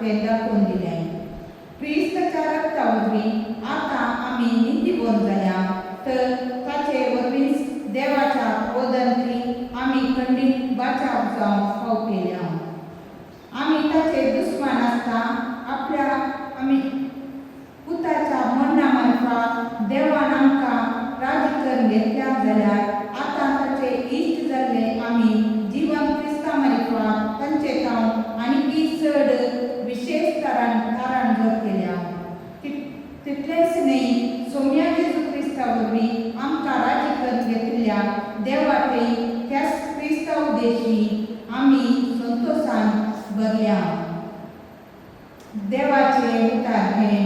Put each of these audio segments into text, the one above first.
ते वचपाचो फाव केल्या. आमी ताचे दुस्मान आसता आमी पुताच्या मरणा मार्फत देवान आमकां राजी करून घेतल्या जाल्यार आतां ताचे इश्ट जाल्ले आमी जिवन क्रिस्ता मार्फत तांचे तांव आनीकी चड विशेष तारण जर केल्या. तितलेंच न्हय, सोम्या जेजू क्रिस्ता वरवीं आमकां राजी करून घेतिल्ल्या देवाचे त्याच क्रिस्ता उद्देशी आमी संतोशान भरल्या. देवाचे उतार हे.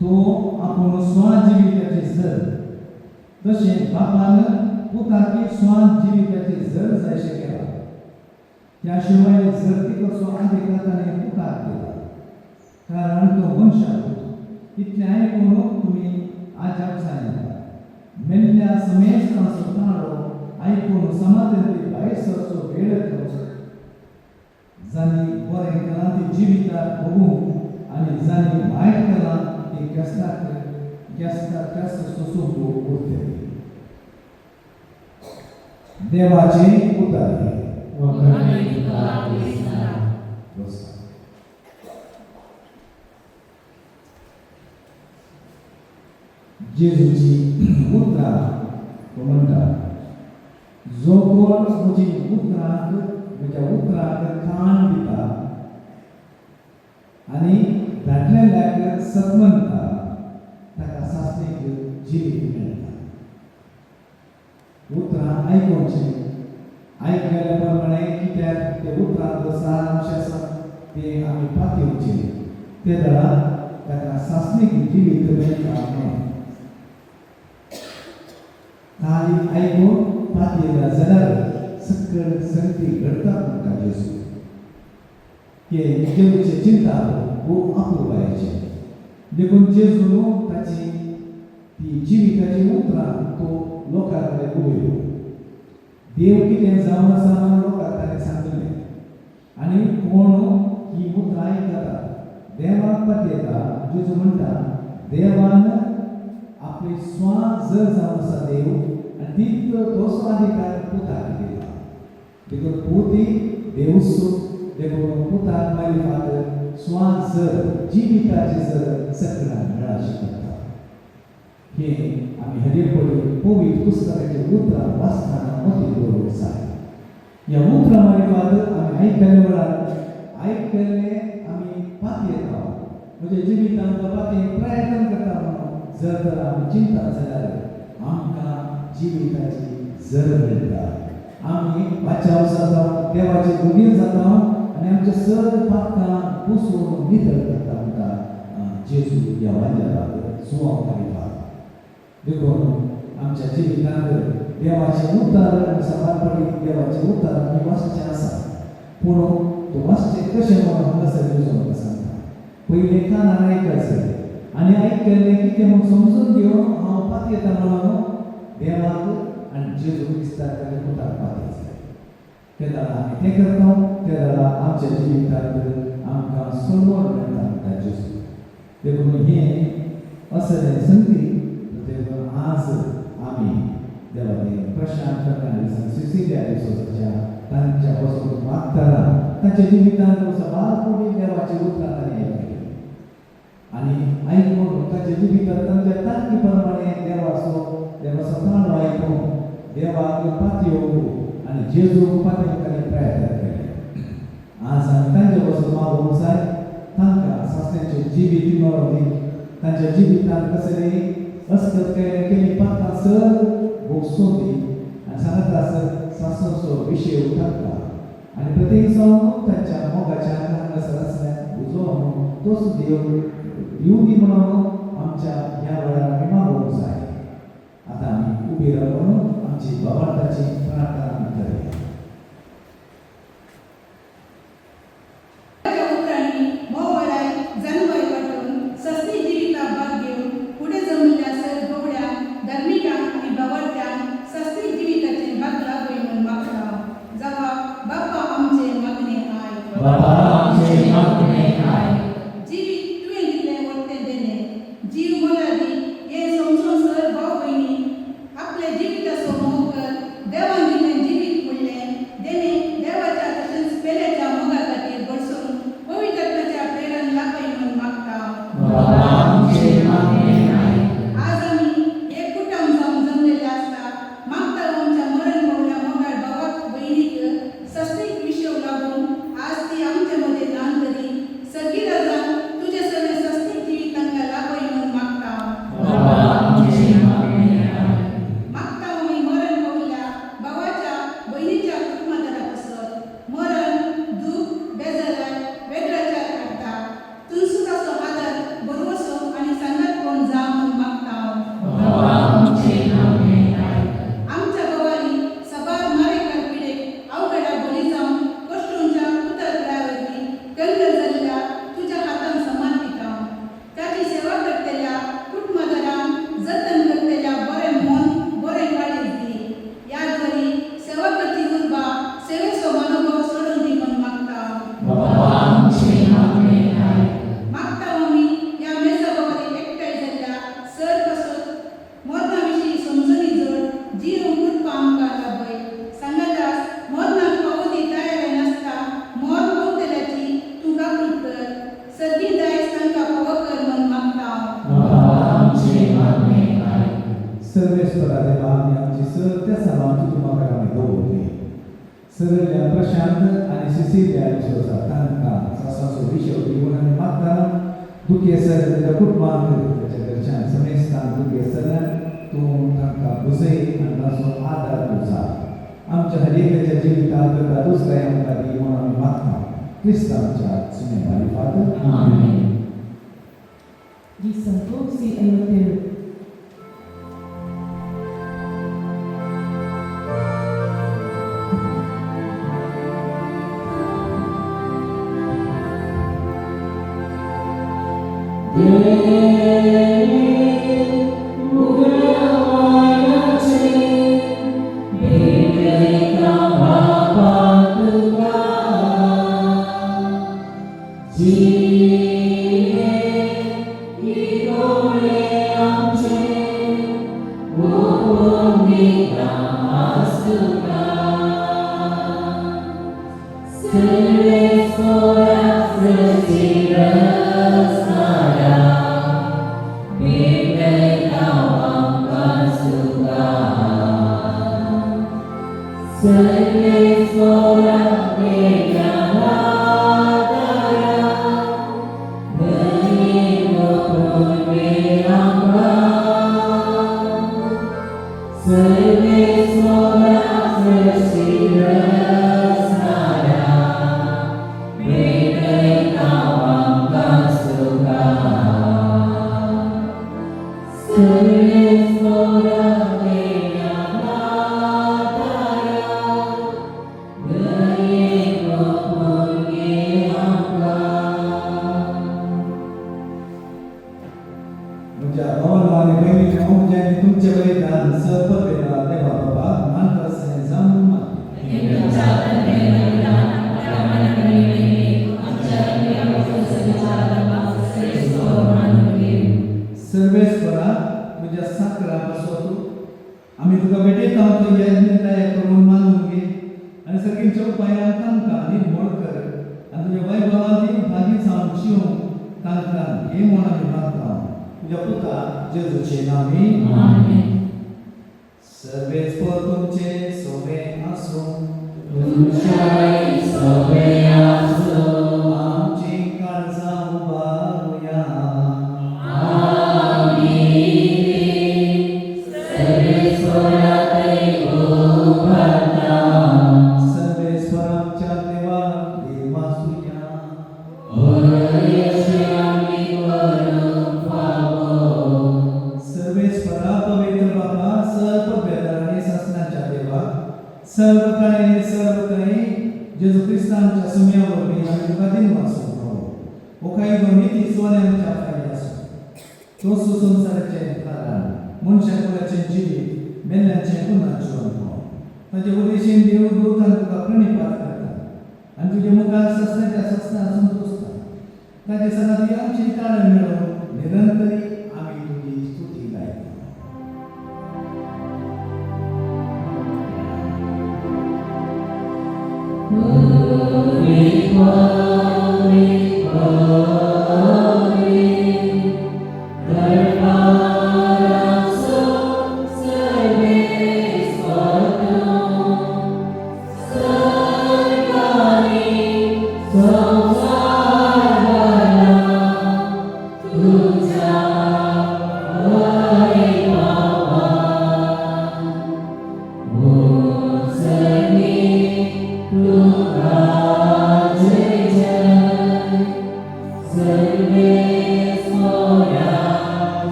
तो आपण स्वाजीविकाचे झर तशें बापान पुताकी स्वान जिविताची झर जायशें केला. त्या शिवाय झरती कसो अधिकार ताणें पुताक दिला, कारण तो मनशाक इतलें आयकून तुमी आजाप जायनात. मेल्ल्या समेस्तांचो ताळो आयकून समाधानाची भायर सरचो वेळ येतलो. जाणी बरें केलां ती जिविताक भोगूंक आनी जाणी वायट केलां ती केस्ताक सोसूंक उरतली. देवाचे उतर जेजूची उतरां तो म्हणटा, जो कोण म्हज्या उतराक कान दिता आनी धाडलेल्याक सत्मनता ताका सासणेक जिवीत मेळटा. उतरां आयकोवचें, आयकलेल्या प्रमाणे कित्याक ते उतरांचो सारांश आसा ते आमी पातयेवचें. ते दळा ताका सासणेक जिवीत मेळटा म्हणून खाली आयकून पातयेला जाल्यार सकल संगती घडटा म्हणटा जेजू. के जेजूचे चिंता खूब आपुलबायेचें देखून जेजू ताची ती जिविताची उतरां तो लोकां कडेन उलयलो. देव कितें जावन आसा म्हूण लोकांक ताणें सांगलें आनी कोण ही उतरां आयकता देवाक पातयता. जेजू म्हणटा, देवान आपले स्वां जर जावन आसा देव आनी तीच तसो अधिकार पुताक दिला. देखून पुती देवूच देखून पुताक मारिफात स्वां जर जिविताचे जर सगळ्यांक मेळाशी करता. हे आमी हरिपडी पवित्र पुस्तकाचे उतरां वाचतना मतींत दवरूंक जाय. ह्या उतरां मारिफात आमी आयकले वेळार आयकले आमी पातयेता म्हणजे जिवितांत पातयेक प्रयत्न करता म्हणून जर तर आमी चिंता जाल्यार आमकां जिविताची जर मेळटा. आमी बाचाव जाता, देवाचे गुणीर जाता आनी आमचे सर पातकां पुसून नितळ करता म्हणटा जेजू ह्या वांजेलाक सुवाव मारिफात. देखून आमच्या जिवितांत देवाचें उतर सवारपडी देवाचें उतर आमी वाचचें आसा. पूण तो वाचचें कशें म्हणून हांगासर जेजू आमकां सांगता. पयलीं कानार आयकचें आनी आयकलें कितें म्हूण समजून घेवन हांव पातयता म्हणून देवाक आनी जेजू क्रिस्ताक पुताक पातयता. ते जाल्यार आमी तें करता. ते जाल्यार आमच्या जिवितांत आमकां सोडवण मेळटा म्हणटा जेजू. देखून हें असलें संगती देखून आज आमी देवाचें प्रशांत फर्नांडीस सिसिलिया डिसोजाच्या तांच्या पासून मागतना तांच्या जिवितांत सवारपडी देवाची उतरां तांणी आयकली आनी आयकून तांच्या जिवितांत तांच्या तांकी प्रमाणे देवाचो ताळो आयकून देवाक पातयेवंक आनी जेजूक पातयेवपाक प्रयत्न केले. आज आमी तांचे पासून मागूंक जाय. तांकां सासण्याचें जिवीत मेळोवन तांच्या जिवितांत कसली असत केली पातकां सर भोगसून दी आनी सांगता सर सासूचो विशय उठता आनी प्रत्येक जावन तांच्या मोगाच्या हांगासर आसल्यार उजो म्हणून तोच देव दिवंदी म्हणून आमच्या ह्या वेळार आमी मागूंक जाय. आतां आमी उबी रावन आमची बाबांताची प्रार्थना करूया. बरोबर सर्वेश्वरा देवा आम्ही आमची त्या सर्वांची तुमकां आमी दवरली सरल्या प्रशांत आनी सिसिलिया जोसा तांकां सासाचो विशय दिवन आमी मागता दुखेसर तेच्या कुटुंबांत तेच्या घरच्यान समेस्तान दुखेसर तूं तांकां बुजय आनी ताचो आदार तुजा आमच्या हर एकाच्या जिवितांत दुसऱ्या आमकां दी म्हणून आमी मागता क्रिस्तांच्या सुनेवारी father Amém. De Santo se eloteu.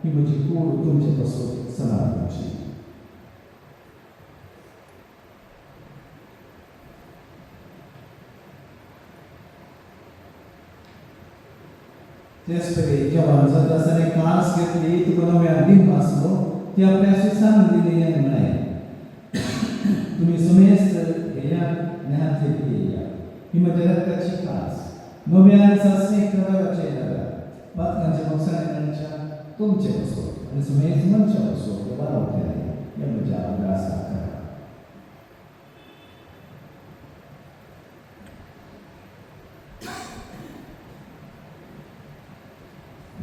ही म्हजी कूड तुमचे पासून समाधानाची. तेच परी जेव्हा जतासने क्लास घेतली तुका नव्या दिन वाचलो ती आपल्याशी सांग दिली आणि म्हणाय तुम्ही सुमेस्त घेया ज्ञान घेया ही म्हज्या रक्ताची कास नव्या सासणे प्रभावाचे लगा पातकांच्या मकसदांच्या तुमचे असो आणि सुमेस्त मनच्या असो ते वाढवते नाही या म्हज्या अभ्यासा करा.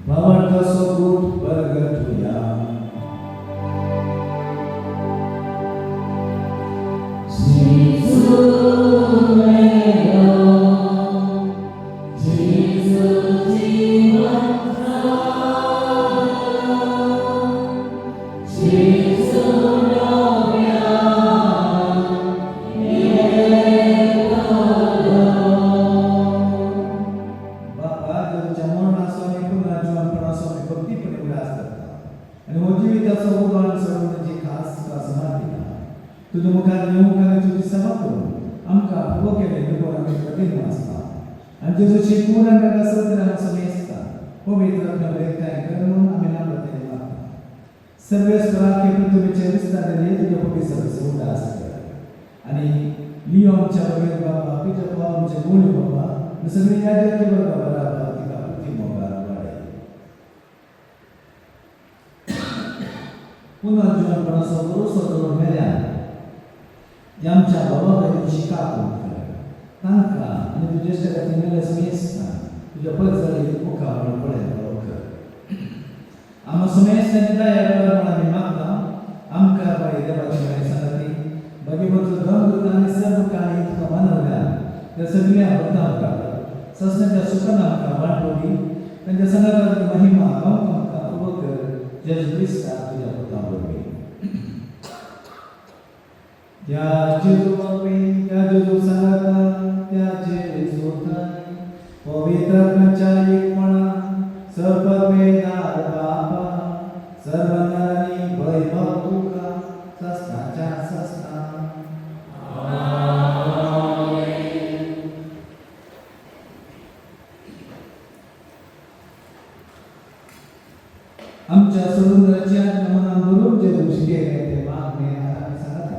Bawarta sobut bergetuya तुझ्या मुखात येऊन तुझी सभा करून आमकां उबो केले देखून आमी कठीण वाचता आनी जेजूची पूर्ण कसरत आमचो मेसता पवित्र आत्म्यावरकाय कर म्हणून आमी नामतेने मागता. सर्वेश्वराक पृथ्वीचे विस्तारले तुझ्या पवित्र उदास कर आनी लिओनच्या वगैरे बाबा तुझ्या पावनचे गुणी बाबा सगळी यादी बरोबर बराबर तिका पृथ्वी मोगार वाडे पुन्हा जीवनपणाचो भरोसो दवरून मेल्यान आमच्या बाबाकडे शिका तांकां आनी तुजे इश्टागती मेळस मेसता तुज्या पजळी मुखार पळय कर आमकां सुमेस्त आनी दया कर म्हण आमी मागता. आमकां बाई देवाची बरी संगती भगिवचो गंग आनी सर्व काणी तुका मानवल्या त्या सगळ्या भक्तांक काड ससण्याच्या सुखान आमकां वांटोली तांच्या संगताची महिमा आमकां उबो कर जेजू क्रिस्ता तुज्या भक्तां बरोबर. त्या जेजू बापी त्या जेजू संगता त्या जेजू थाई पवित्र आत्म्याच्या एकपणा सर्ववेदार बापा सर्व नरांनी वैभव तुका सस्ताच्या सस्ता आमच्या सुंदरच्या मनान बरोबर जेजू शिके ते मागणे आमी सांगता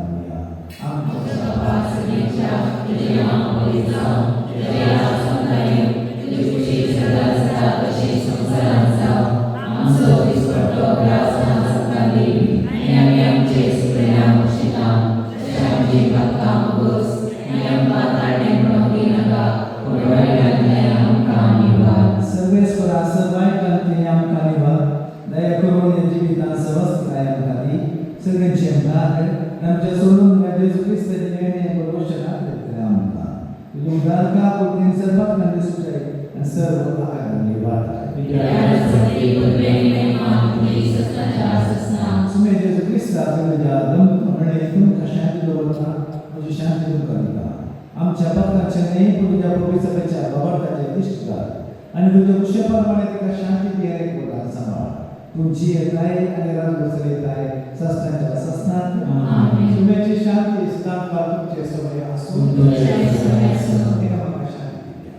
सर्वेश्वरा सर्वाय कांती आमकां निवार दया करून जिवितां सवस्त्राय आमकां दी सगळ्यांचे आमकां आमच्या सोडून जेजू क्रिस्ताची नेणे भरोशा करता आमकां तुझे उदार का पुरतीन सर्वात नंदी सुचाई आणि सर्व आकारांनी वाटा सुमे जेजू क्रिस्ता तुझ्या दमणे तुमकां शांती दवरता तुझी शांती तुमकां दिता. आमच्या भक्तांचे न्हय पूण तुज्या पवित्र सभेच्या बाबार्थाचे दिश्ट कर आनी तुज्या कुशेप्रमाणे तिका शांती दियारे कोणाक सांबाळ. तुमची येताय आनी राजवसलेताय सस्तांच्या सस्तांत सुमेची शांती सदांकाळ तुमचे सवय आसूं तिका म्हाका शांती दिया.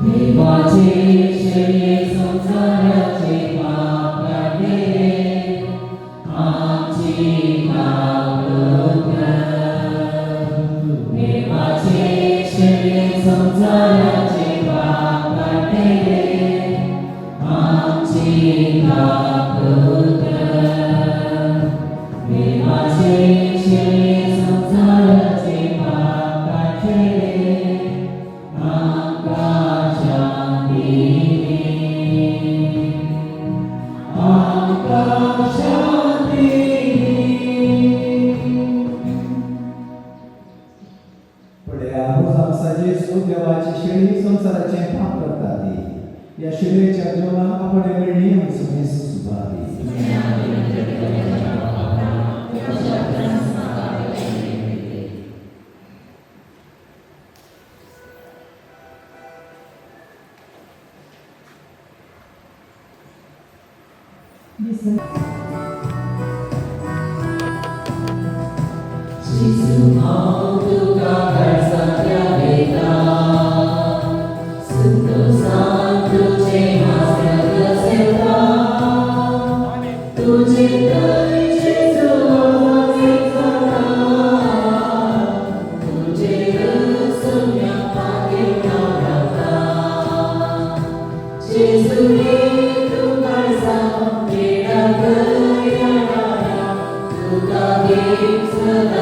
देवाचे शरीर संसाराचे पाप काढले आमची देवाचे शरीर संसाराचे पाप काढले आमची देवाचे शरीर संसाराचे पाप काढले देवाची शेळी संसाराचे पाप करतात या शेळीच्या जीवनात आपण वेळी आमी सुमेस सुभावी 지수 모두가 발사되리라 승도산 두지 마세요 두지 지수 모두가 두지를 수명 파괴하였다 지수의 두 발사 미락을 향하여 누가 힘쓰다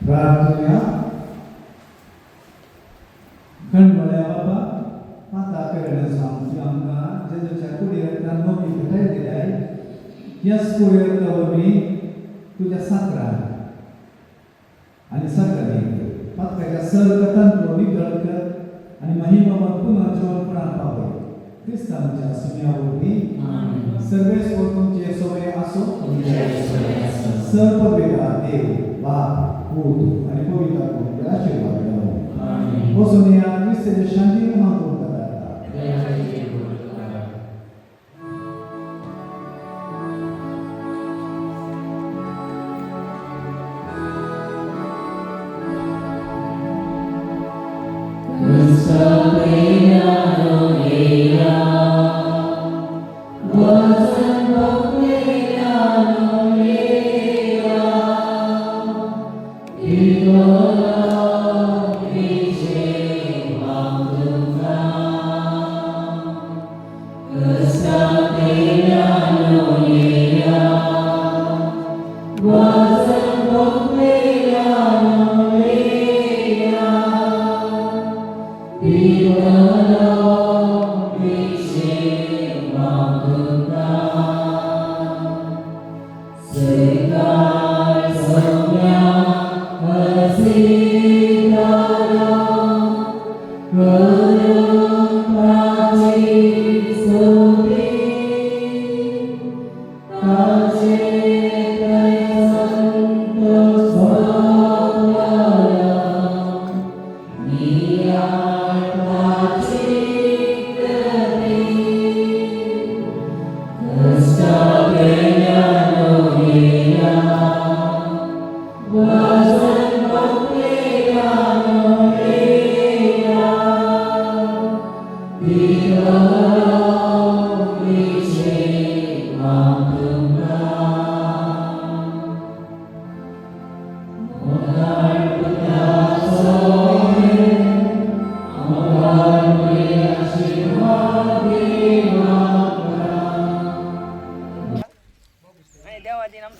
प्रार्थना गणपल्या बाबा माता करणं सांगते आमकां जेजूच्या कुडींतल्यान नवी भेटाय दिल्याय ह्याच कुडींत मी तुझ्या साकरान आणि सकाळी पात्राच्या सर्गतान तो नितळ कर आणि महिमावन पुन्हा जीवन प्राण पावय क्रिस्तांच्या सुन्यावरवी सर्वेस तुमचे सोय असो सर्व वेळा देव बाप Puto, आणि पवित्र आत्म्याचे आशीर्वाद द्यावा. बसून या ख्रिस्ताच्या शांतीने मागून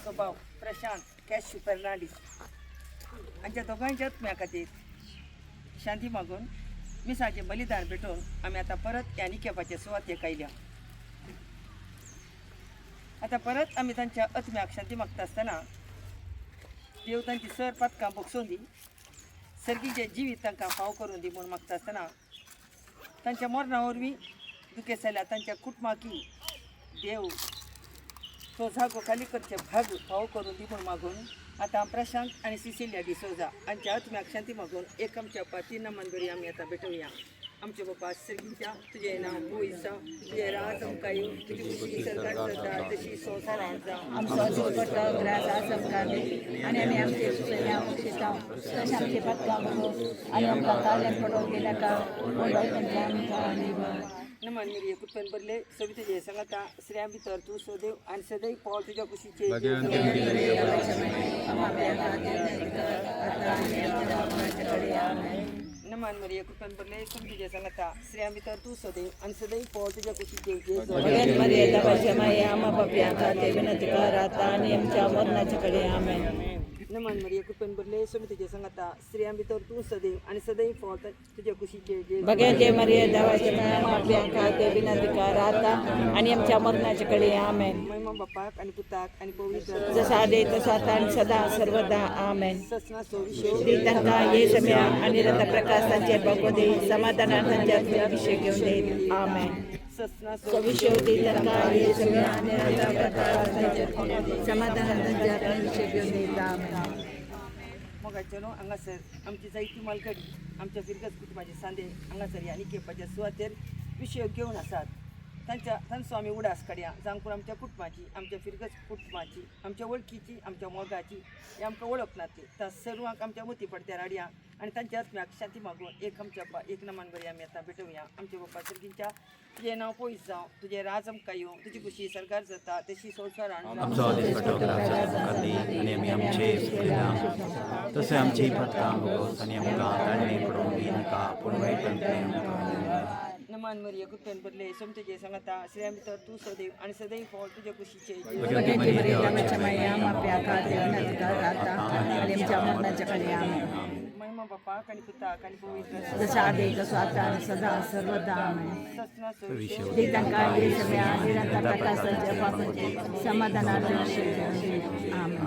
स्वभाव प्रशांत कॅशू फर्नांडीस आमच्या दोघांच्या आत्म्या खातीर शांती मागून मिसाचें बलिदान भेटून आमी आतां परत ह्या निकेपाचे सुवातेक आयल्या. आतां परत आमी तांच्या आत्म्याक शांती मागता आसतना देव तांची सर पातकां बोगसून दी, सर्गीचें जिवीत तांकां फाव करून दी म्हूण मागता आसतना तांच्या मरणा वरवीं दुखें जाल्यार तांच्या कुटुंबाकी देव तो जागो खाली करचे भाग फाव करून दी म्हूण मागून आतां प्रशांत आनी सिसिलिया डिसोजा हांच्या आत्म्याक शांती मागून एक आमच्या पाती नमन करी आमी आतां भेटुया. आमचे बापा सर्गीच्या तुजें नांव गोंयचा, तुजें राज आमकां येवं, तुजी खुशी सरकार करता तशी संवसारांत जावं. आमचो जीवपट्टो ग्रास आज आमकां दी आनी आमी आमचे सुसयऱ्यांक शितांव तशें आमचे पातकां म्हणून आनी आमकां ताळ्यान पडोवंक गेल्याका आमकां निवड. नमन मेरी कुटपन बदले सवी तुजे सांगाता श्रेया भितर तूं सोदेव आनी सदैव पावल तुज्या कुशीचे नमान मरिये कृपण भरले तुझे सांगता श्री आम्ही तर तू सदैव आणि सदैव पॉल तुझ्या कुशीचे भगवान मर्यादा भाषामाये आम्हा पाप्यांका ते विनंती कर आता आणि आमच्या मरणाच्या कडे आमेन. नमान मरिये कृपण भरले स्वामी तुझे सांगता श्री आम्ही तर तू सदैव आणि सदैव पॉल तुझ्या कुशीचे भगवान मर्यादा भाषामाये आम्हा पाप्यांका ते विनंती कर आता आणि आमच्या मरणाच्या कडे आमेन. महिमा बापाक आणि पुताक आणि पवित्र जसा आदे तसा आता आणि सदा सर्वदा आमेन. ससना सोविशो त्यांका ये सम्या आणि रथ प्रकाशांचे भगवते समाधानात त्यांच्या अभिषेक घेऊन देईल आमेन. ससना सविशेवटी त्यांका ये सम्या आणि रथ प्रकाशांचे समाधानात त्यांच्या अभिषेक घेऊन देईल आमेन. मग चलो हांगासर आमची जायती मालकडी आमच्या फिरगत कुटुंबाचे सांदे हांगासर ह्या निकेपाच्या सुवातेर विशय घेवन आसात. तांचो आमी उडास काडया जांकून आमच्या कुटुंबाची आमच्या फिरगत कुटुंबाची आमच्या वळखीची आमच्या मोगाची हे आमकां वळखनात त्या सर्वांक आमच्या मती पडत्यार हाडया आणि तांच्या आत्म्याक शांती मागून एक आमच्या एक नमान बरी आमी आतां भेटुया. आमच्या बाप्पा सर्गींच्या तुजें नांव पयस जावं तुजें राज आमकां येवं तुजी खुशी सरकार जाता तशी संवसारान आमचो आदेश पटोवपाची आनी आमी आमचे फुडल्या तशें आमची पत्ता भोगोस आनी आमकां ताळणे पडोवंक दिनाका पूण वायटांतल्यान नमान मरिये कृपेन बदले सोमतेजे सांगता श्री आमी तर तू सदैव आणि सदैव पॉल तुझ्या खुशीचे भगवते मर्यादा भाषामाये आम्हा पाप्यांका ते विनंती कर आता आणि आमच्या मरणाच्या कडे आमेन. महिमा बापाक आणि पुताक आणि पवित्र जसा आदे तसो आता आणि सदा सर्वदा आमेन. ससना सोविशो ते त्यांका ये सम्या आणि रथ प्रकाशांचे भगवते समाधानात अभिषेक घेऊन देईल आमेन.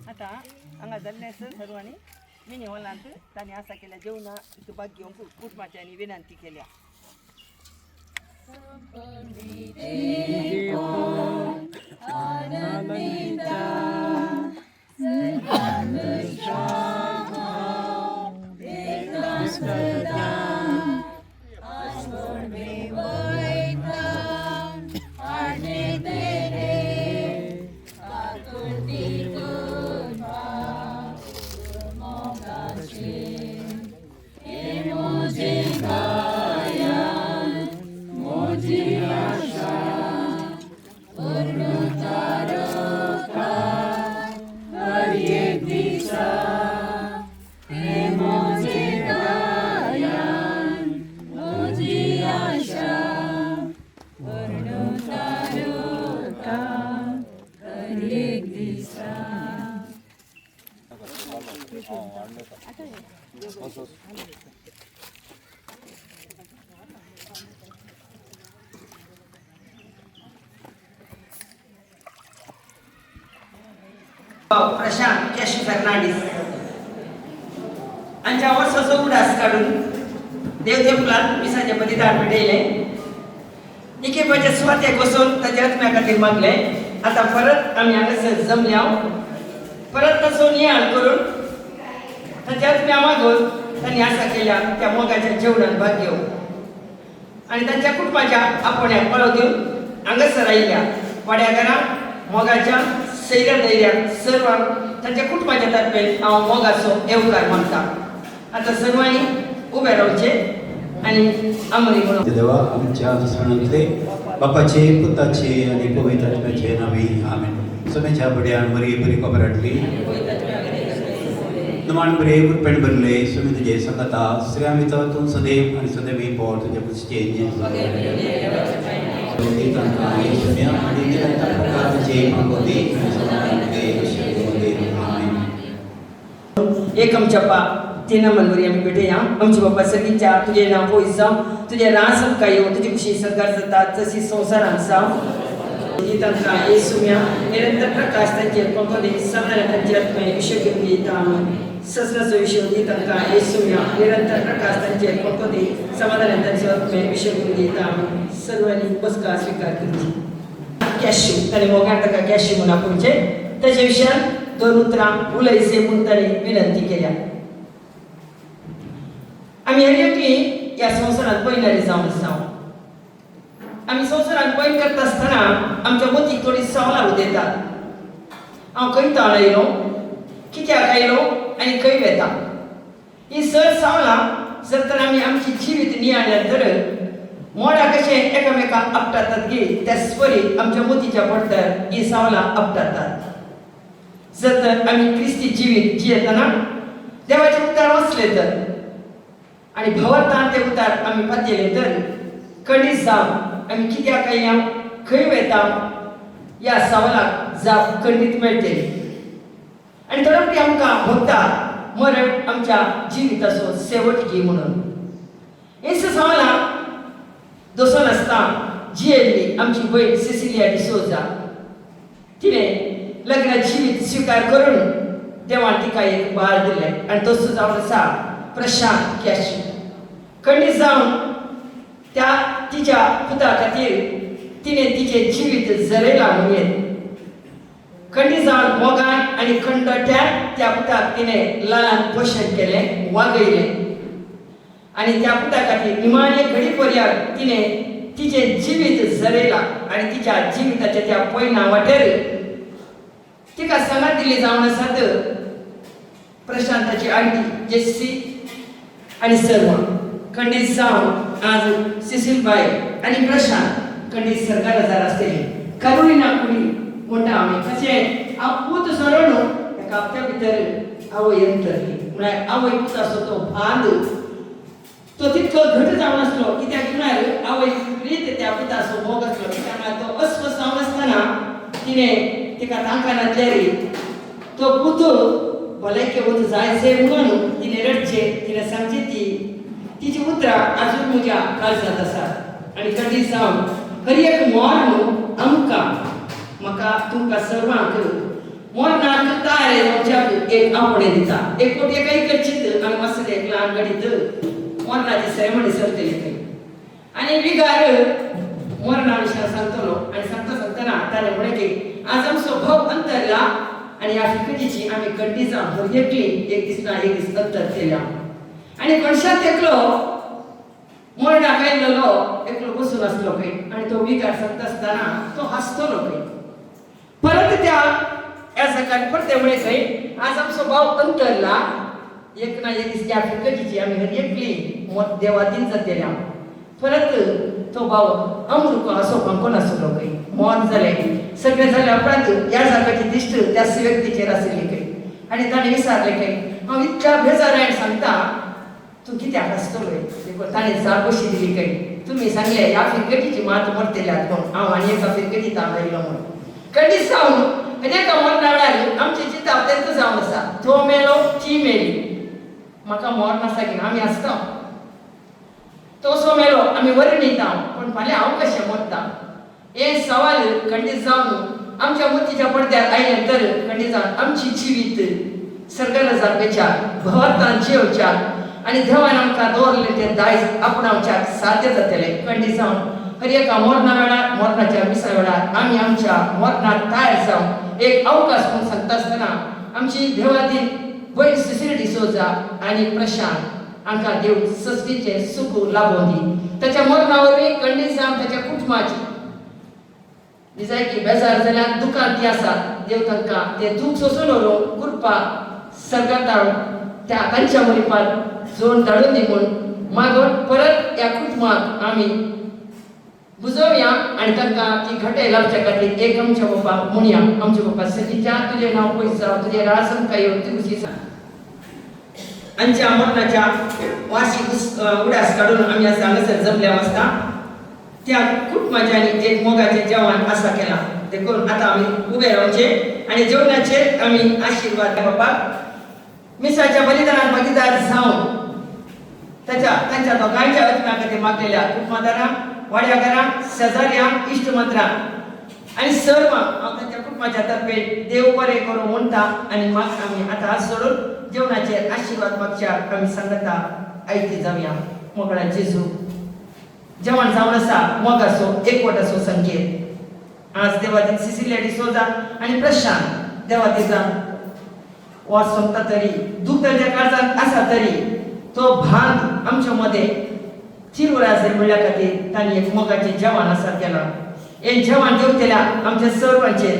आता हांगा जाल्लेसर सर्वांनी मिनी हॉलांत तांणी आसा केल्या जेवणा भाग घेवंक कुटुंबाच्यांनी विनंती केल्या. प्रशांत कॅश फर्नांडीस हांच्या वर्साचो उडास काडून देव देवळांत विसाचे बलिदान भेटयले. निकेपाच्या सुवातेक वचून ताच्या आत्म्या खातीर मागले. आतां परत आमी हांगासर जमल्या परत ताचो नियाळ करून ताच्या आत्म्या मागून तांणी आसा केल्या त्या मोगाच्या जेवणान भाग घेवं आनी तांच्या कुटुंबाच्या आपोण्याक पळो दिवन हांगासर आयिल्ल्या वाड्या घरांत मोगाच्या सैर धैर्याक सर्वांक तांच्या कुटुंबाच्या तर्फेन हांव मोगाचो येवकार मागता. आतां सर्वांनी उबे रावचे आनी आमरी म्हणून देवा आमच्या सणांतले बापाचे पुताचे आणि पवित्र आत्म्याचे नावे आमेन. समेच्या बड्यान बरी बरी कोबराटली नमान बरे कुटपेण भरले समे तुझे संगता श्री आमी तूं सदैव आणि सदैव पॉल तुझे पुसचे आणि निरंतर प्रकारचे मागोदे एक आमच्या तीन मनवरी आमी भेटया. आमचे बाप्पा सगळींच्या तुझे नांव पयस जावं तुझे रास आमकां येवं तुजी खुशी सरकार जाता तशी संवसारांत जावं तांकां येसुम्या निरंतर प्रकाश तांचे पंखोदे सदां तांचे आत्मे विश्व घेवन दिता ससराचो विश्व तांकां येसुम्या निरंतर प्रकाश तांचे पंखोदे समाधान तांचे आत्मे विश्व घेवन दिता सर्वांनी बसका स्वीकार करची कॅशू ताणें मोगान ताका कॅशू म्हणून आपुणचे ताचे विशयान 2 उतरां उलयचे म्हूण ताणें विनंती केल्या आमी हरियकी ह्या संवसारांत पयणारी जावन आसा आमी संवसारांत पयण करता आसतना आमच्या मतीक थोडी सवलां उदेतात हांव खंय ताण येयलो कित्याक आयलो आनी खंय वेता ही सर सवलां जर तर आमी आमची जिवीत नियाळ्यात तर मोडा कशें एकामेकांक आपटातात गे त्याच परी आमच्या मतीच्या पडट्यार ही सवलां आपटातात जर तर आमी क्रिस्ती जिवीत जियेतना देवाचे उतार वचले तर आनी भवतान ते उतार आमी पातयले तर खंडीत जावन आमी कित्याक आयल्या खंय वेता ह्या सवालाक जाप खंडीत मेळटली आनी थोडे आमकां भोगता मरण आमच्या जिविताचो शेवटगी म्हणून हेच सवालां दसोन आसता जियेल्ली आमची भयण सिसिलिया डिसोजा तिणें लग्न जिवीत स्वीकार करून देवान तिका एक बाळ दिलें आनी तसो जावन आसा प्रशांत कॅशू खंडीत जावन त्या तिच्या पुता खातीर तिणें तिचें जिवीत जगयलां म्हणून खंडीत जावन मोगान आनी खंडट्यान त्या पुताक तिणें लालन पोशण केलें वागयलें आनी त्या पुता खातीर निमाणे घडी पर्यंत तिणें तिचें जिवीत जगयलां आनी तिच्या जिविताच्या त्या पयना वाटेर तिका सांगात दिली जावन आसात प्रशांताची आंटी जेस्सी आनी सर्व खंडीत जावन आज सिसिलबाई आनी प्रशांत खंडीत सरकार हजार आसतली कारुणीना कुडी म्हणटा आमी कशें आपूत सरण एका हप्त्या भितर आवय यंत्रली म्हळ्यार आवय पुताचो तो बांद तो तितको घट जावन आसलो कित्याक म्हळ्यार आवय प्रीत त्या पुताचो मोग आसलो कित्याक तो अस्वस्थ जावन आसतना तिणें तिका तांकानातल्यारी तो पुतो भलायके वत जायचे म्हणून तिणें रडचे तिणें सांगची तिची उतरां आजून म्हज्या काळजांत आसात आनी खंडीत जावन खरी एक मोर न्हू आमकां म्हाका तुमकां सर्वांक मोरनाक तारे जावच्याक एक आपणे दिता एक कोटी एका करचीत आमी मस्त एक ल्हान गाडीत मोरनाची सेरेमनी चलतली थंय आनी विगार मोरना विशयान सांगतलो आनी सांगतना ताणें म्हणलें की आज आमचो भोव अंतरला आनी ह्या फिकटीची आमी खंडीत जावन हरयेकली एक दीस अंतर केल्या आनी कणशांत एकलो मोरणाक आयिल्लो एकलो बसून आसलो खंय आनी तो विकार सांगता आसतना तो हांसतलो खंय परत त्या ह्या सकाळी परते म्हळे खंय आज आमचो भाव अंतरला एक ना एक दीस त्या फिकटीची आमी हरयेकली देवादीन जातल्या परत तो भाव अमृको असो कोण आसलो खंय मौन जालें सगळें जाल्या उपरांत ह्या जागाची दिश्ट त्या व्यक्तीचेर आशिल्ली खंय आनी ताणें विचारलें खंय हांव इतल्या बेजारायन सांगता तूं कित्याक हांसतलोय देखून ताणें जाप कशी दिली खंय तुमी सांगलें ह्या फिरकटीची मात मरतल्यात म्हूण हांव आनी एका फिरकटीत आयलो म्हूण खंडीत जावन एका मरणा वेळार आमची चिंता अत्यंत जावन आसा तो मेलो ती मेली म्हाका मरण आसा की आमी आसता तो सो मेलो आमी वर्णिता पूण फाल्यां हांव कशें मरता हे सवाल खंडीत जावन आमच्या मतीच्या पडद्यार आयले तर खंडीत जावन आमची जिवीत सर्गल जावपेच्या भवतान जियोवच्याक आनी देवान आमकां दवरलें तें दायज आपणावच्याक साध्य जातलें खंडीत जावन हर एका मरणा वेळार मरणाच्या विसा वेळार आमी आमच्या मरणाक तयार जावन एक अवकाश म्हणून सांगता आसतना आमची देवादी भयण सिसिलिया डिसोजा आनी प्रशांत हांकां देव सस्तीचें सुख लाभोवन दी ताच्या मरणा वरवीं खंडीत जावन ताच्या कुटुंबाची निजायकी बेजार जाल्यार दुखांत ती आसात देव तांकां तें दूख सोंसून व्हरून कृपा सर्गांत धाडून त्या तांच्या मरिपात जोड धाडून दी म्हूण मागून परत ह्या कुटुंबाक आमी बुजोवया आनी तांकां ती घटाय लावच्या खातीर एक आमच्या बापा म्हणया आमच्या बापा सतीच्या तुजें नांव पयस जावं तुजें राज आमकां येवं ती खुशी आमच्या मरणाच्या वार्षिक उडास काडून आमी आज हांगासर जमल्या आसता त्या कुटुंबाच्यांनी एक मोगाचें जेवण आसा केलां देखून आतां आमी उबे रावचे आनी जेवणाचेर आमी आशिर्वाद बापाक मिसाच्या बलिदानात भागीदार जावन तांच्या दोगांयच्या आत्म्या खातीर मागलेल्या कुटुंबादारांक वाड्याकारांक शेजाऱ्यांक इश्टमित्रांक आणि सर्व हांव तांच्या कुटुंबाच्या तर्फे देव बरें करूं म्हणटा आनी म्हाका आमी आतां हात सोडून जेवणाचेर आशिर्वाद मागच्या आमी सांगता आयती जावया मोकळा जेजू जेवण जावन आसा मोग आसो एकवट आसो संकेत आज देवातीन सिसिलिया डिसोजा आनी प्रशांत देवातीचा वास सोंपता तरी दूख तांच्या काळजांत आसा तरी तो भाग आमच्या मध्ये चिरवराजर म्हणल्या खातीर तांणी एक मोगाचें जेवण आसा केलां हे जेवण जेवतेल्या आमच्या सर्वांचेर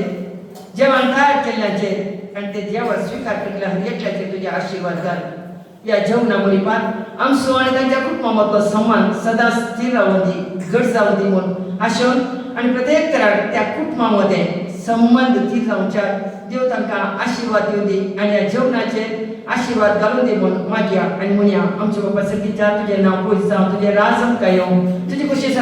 जेवण तयार केल्ल्याचेर आनी ते जेवण स्विकार केल्ल्या एकल्याचेर तुजे आशिर्वाद घाल या जेवणा मुळीपार आमचो आनी तांच्या कुटुंबामधलो संबंध सदांच स्थिर रावून दी घट जावं दी म्हूण आशोन आनी प्रत्येक तराक त्या कुटुंबामध्ये संबंध स्थिर जावच्या देव तांकां आशिर्वाद दिवं दी आनी ह्या जेवणाचेर आशिर्वाद घालून दी म्हूण मागया आनी म्हणया आमच्या बाबा सर्गीच्या तुजें नांव पयस जावं तुजें राज आमकां येवं तुजी खुशी